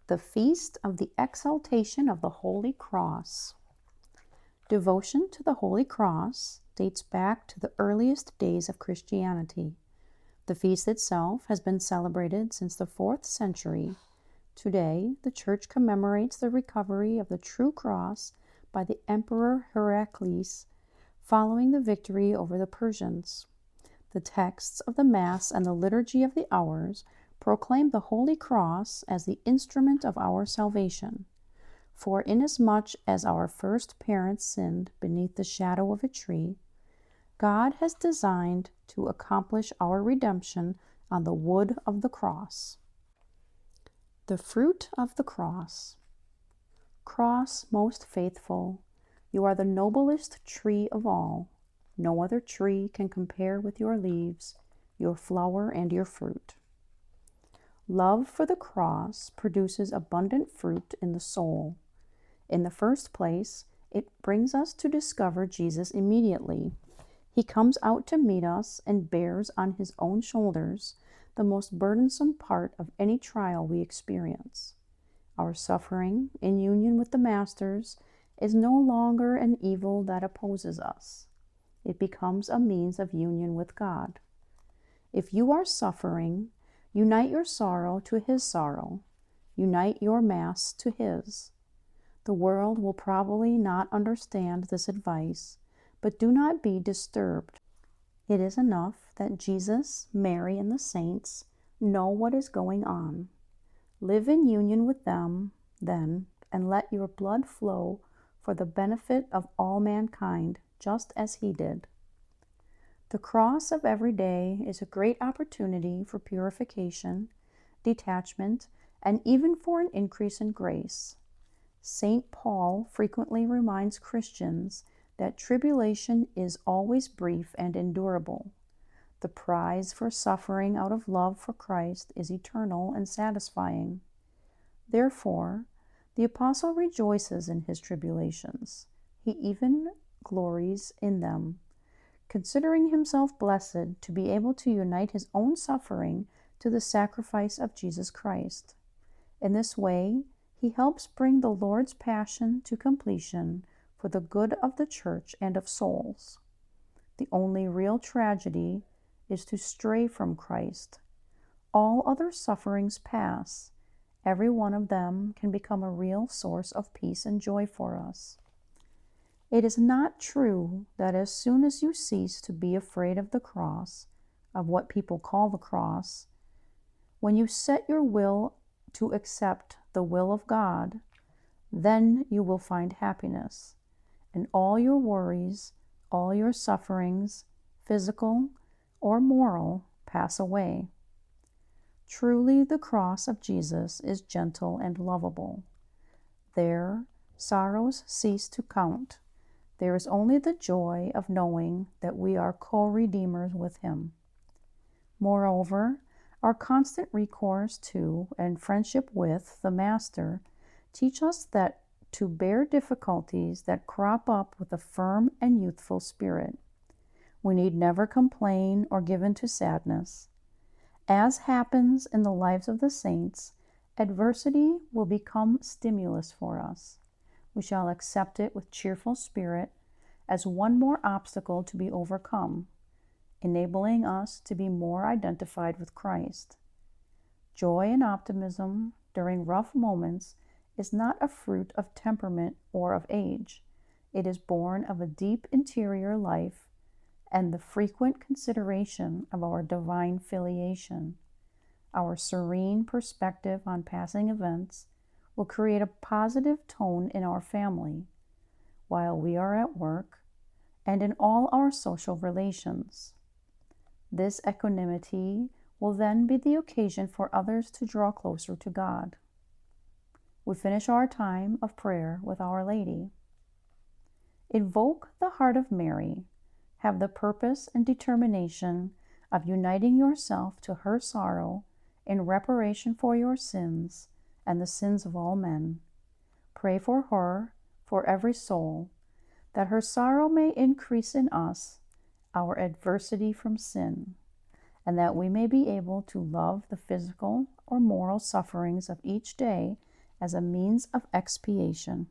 The Feast of the Exaltation of the Holy Cross. Devotion to the Holy Cross dates back to the earliest days of Christianity. The feast itself has been celebrated since the 4th century. Today, the Church commemorates the recovery of the true cross by the Emperor Heraclius following the victory over the Persians. The texts of the Mass and the Liturgy of the Hours proclaim the Holy Cross as the instrument of our salvation. For inasmuch as our first parents sinned beneath the shadow of a tree, God has designed to accomplish our redemption on the wood of the cross. The fruit of the cross. Cross most faithful, you are the noblest tree of all. No other tree can compare with your leaves, your flower, and your fruit. Love for the cross produces abundant fruit in the soul. In the first place, it brings us to discover Jesus immediately. He comes out to meet us and bears on his own shoulders the most burdensome part of any trial we experience. Our suffering in union with the Masters is no longer an evil that opposes us. It becomes a means of union with God. If you are suffering, unite your sorrow to his sorrow. Unite your Mass to his. The world will probably not understand this advice, but do not be disturbed. It is enough that Jesus, Mary, and the saints know what is going on. Live in union with them, then, and let your blood flow for the benefit of all mankind, just as he did. The cross of every day is a great opportunity for purification, detachment, and even for an increase in grace. St. Paul frequently reminds Christians that tribulation is always brief and endurable. The prize for suffering out of love for Christ is eternal and satisfying. Therefore, the Apostle rejoices in his tribulations. He even glories in them, considering himself blessed to be able to unite his own suffering to the sacrifice of Jesus Christ. In this way, he helps bring the Lord's passion to completion for the good of the Church and of souls. The only real tragedy is to stray from Christ. All other sufferings pass. Every one of them can become a real source of peace and joy for us. It is not true that as soon as you cease to be afraid of the cross, of what people call the cross, when you set your will to accept the will of God, then you will find happiness, and all your worries, all your sufferings, physical or moral, pass away. Truly, the cross of Jesus is gentle and lovable. There, sorrows cease to count. There is only the joy of knowing that we are co-redeemers with him. Moreover, our constant recourse to and friendship with the Master teach us that to bear difficulties that crop up with a firm and youthful spirit. We need never complain or give in to sadness. As happens in the lives of the saints, adversity will become stimulus for us. We shall accept it with cheerful spirit as one more obstacle to be overcome, enabling us to be more identified with Christ. Joy and optimism during rough moments is not a fruit of temperament or of age. It is born of a deep interior life and the frequent consideration of our divine filiation. Our serene perspective on passing events will create a positive tone in our family, while we are at work, and in all our social relations. This equanimity will then be the occasion for others to draw closer to God. We finish our time of prayer with Our Lady. Invoke the heart of Mary. Have the purpose and determination of uniting yourself to her sorrow in reparation for your sins and the sins of all men. Pray for her, for every soul, that her sorrow may increase in us our adversity from sin, and that we may be able to love the physical or moral sufferings of each day as a means of expiation.